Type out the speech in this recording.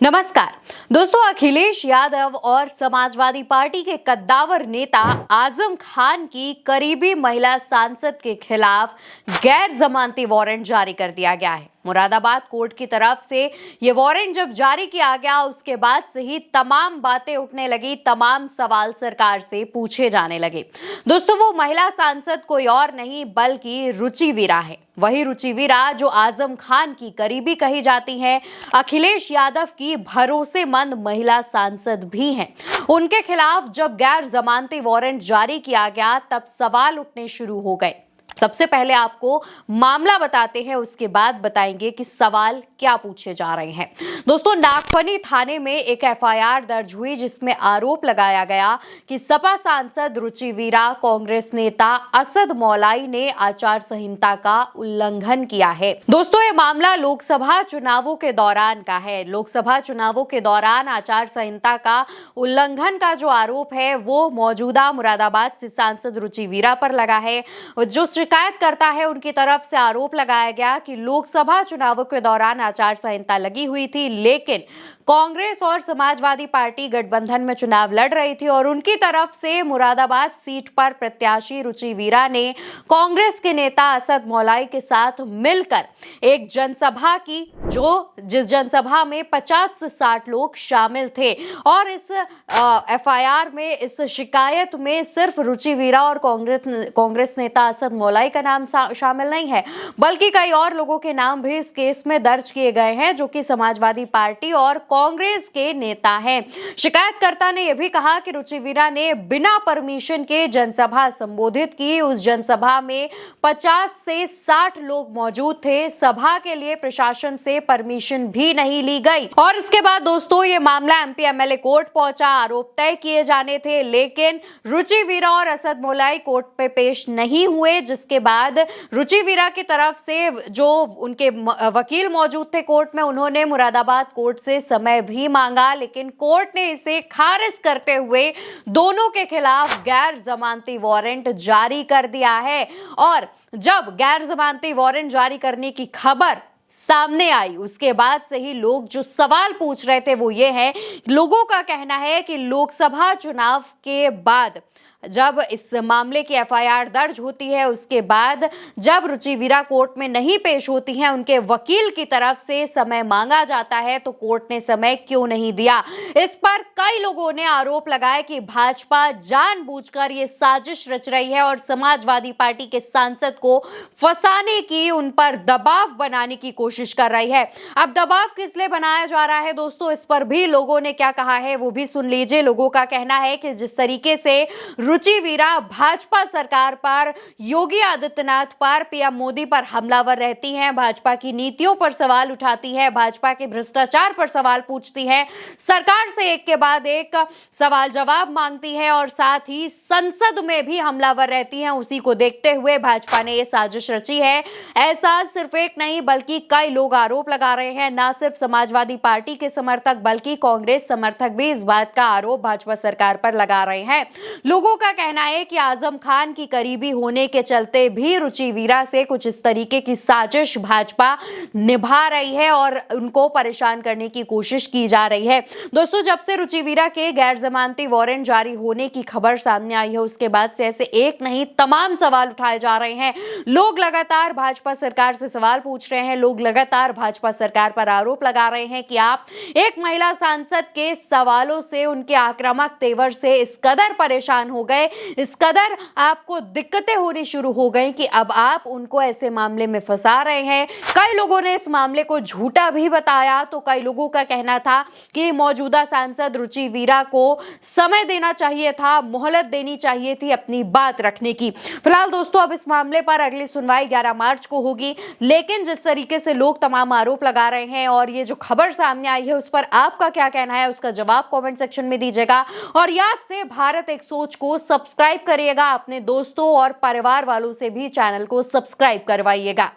नमस्कार दोस्तों, अखिलेश यादव और समाजवादी पार्टी के कद्दावर नेता आजम खान की करीबी महिला सांसद के खिलाफ गैर जमानती वारंट जारी कर दिया गया है। मुरादाबाद कोर्ट की तरफ से ये वारंट जब जारी किया गया, उसके बाद से ही तमाम बातें उठने लगी, तमाम सवाल सरकार से पूछे जाने लगे। दोस्तों, वो महिला सांसद कोई और नहीं बल्कि रुचि वीरा है। वही रुचि वीरा जो आजम खान की करीबी कही जाती है, अखिलेश यादव की भरोसेमंद महिला सांसद भी हैं। उनके खिलाफ जब गैर जमानती वारंट जारी किया गया, तब सवाल उठने शुरू हो गए। सबसे पहले आपको मामला बताते हैं, उसके बाद बताएंगे कि सवाल क्या पूछे जा रहे हैं। दोस्तों, नागफनी थाने में एक एफआईआर दर्ज हुई, जिसमें आरोप लगाया गया कि सपा सांसद रुचि वीरा, कांग्रेस नेता असद मौलाई ने आचार संहिता का उल्लंघन किया है। दोस्तों, ये मामला लोकसभा चुनावों के दौरान का है। लोकसभा चुनावों के दौरान आचार संहिता का उल्लंघन का जो आरोप है, वो मौजूदा मुरादाबाद से सांसद रुचि वीरा पर लगा है। जो शिकायत करता है, उनकी तरफ से आरोप लगाया गया कि लोकसभा चुनावों के दौरान आचार संहिता लगी हुई थी, लेकिन कांग्रेस और समाजवादी पार्टी गठबंधन में चुनाव लड़ रही थी और उनकी तरफ से मुरादाबाद सीट पर प्रत्याशी रुचि वीरा ने कांग्रेस के नेता असद मौलाई के साथ मिलकर एक जनसभा की, जिस जनसभा में 50 से 60 लोग शामिल थे। और इस एफआईआर में, इस शिकायत में सिर्फ रुचि वीरा और कांग्रेस नेता असद मौलाई का नाम शामिल नहीं है, बल्कि कई और लोगों के नाम भी इस केस में दर्ज किए गए हैं, जो कि समाजवादी पार्टी और कांग्रेस के नेता हैं। शिकायतकर्ता ने यह भी कहा कि रुचि वीरा ने बिना परमिशन के जनसभा संबोधित की। उस जनसभा में 50 से 60 लोग मौजूद थे। सभा के लिए प्रशासन से परमिशन भी नहीं ली गई। और इसके बाद दोस्तों, ये मामला एमपी एमएलए कोर्ट पहुंचा। आरोप तय किए जाने थे, लेकिन रुचि वीरा और असद मौलाई कोर्ट पे पेश नहीं हुए, जिसके बाद रुचि वीरा की तरफ से जो उनके वकील मौजूद थे कोर्ट में, उन्होंने मुरादाबाद कोर्ट से समय भी मांगा, लेकिन कोर्ट ने इसे खारिज करते हुए दोनों के खिलाफ गैर जमानती वारंट जारी कर दिया है। और जब गैर जमानती वारंट जारी करने की खबर सामने आई, उसके बाद से ही लोग जो सवाल पूछ रहे थे वो ये है, लोगों का कहना है कि लोकसभा चुनाव के बाद जब इस मामले की एफआईआर दर्ज होती है, उसके बाद जब रुचि वीरा कोर्ट में नहीं पेश होती हैं, उनके वकील की तरफ से समय मांगा जाता है, तो कोर्ट ने समय क्यों नहीं दिया। इस पर कई लोगों ने आरोप लगाया कि भाजपा जानबूझकर ये साजिश रच रही है और समाजवादी पार्टी के सांसद को फंसाने की, उन पर दबाव बनाने की कोशिश कर रही है। अब दबाव किस लिए बनाया जा रहा है दोस्तों, इस पर भी लोगों ने क्या कहा है वो भी सुन लीजिए। लोगों का कहना है कि जिस तरीके से रुचि वीरा भाजपा सरकार पर, योगी आदित्यनाथ पर, पीएम मोदी पर हमलावर रहती हैं, भाजपा की नीतियों पर सवाल उठाती है, भाजपा के भ्रष्टाचार पर सवाल पूछती है, सरकार से एक के बाद एक सवाल जवाब मांगती है और साथ ही संसद में भी हमलावर रहती हैं। उसी को देखते हुए भाजपा ने यह साजिश रची है। ऐसा सिर्फ एक नहीं बल्कि कई लोग आरोप लगा रहे हैं। ना सिर्फ समाजवादी पार्टी के समर्थक बल्कि कांग्रेस समर्थक भी इस बात का आरोप भाजपा सरकार पर लगा रहे हैं। लोगों का कहना है कि आजम खान की करीबी होने के चलते भी रुचि वीरा से कुछ इस तरीके की साजिश भाजपा निभा रही है और उनको परेशान करने की कोशिश की जा रही है। दोस्तों, जब से रुचि वीरा के गैर जमानती वारंट जारी होने की खबर सामने आई है, उसके बाद से ऐसे एक नहीं तमाम सवाल उठाए जा रहे हैं। लोग लगातार भाजपा सरकार से सवाल पूछ रहे हैं। लोग लगातार भाजपा सरकार पर आरोप लगा रहे हैं कि आप एक महिला सांसद के सवालों से, उनके आक्रामक तेवर से इस कदर परेशान हो गए, इस कदर आपको दिक्कतें होनी शुरू हो गई कि अब आप उनको ऐसे मामले में फंसा रहे हैं। कई लोगों ने इस मामले को झूठा भी बताया, तो कई लोगों का कहना था कि मौजूदा सांसद रुचि वीरा को समय देना चाहिए था, मोहलत देनी चाहिए थी अपनी बात रखने की। फिलहाल दोस्तों, अब इस मामले पर अगली सुनवाई 11 मार्च को होगी, लेकिन जिस तरीके से लोग तमाम आरोप लगा रहे हैं और ये जो खबर सामने आई है, उस पर आपका क्या कहना है, उसका जवाब कमेंट सेक्शन में दीजिएगा। और याद से भारत एक सोच को सब्सक्राइब करिएगा, अपने दोस्तों और परिवार वालों से भी चैनल को सब्सक्राइब करवाइएगा।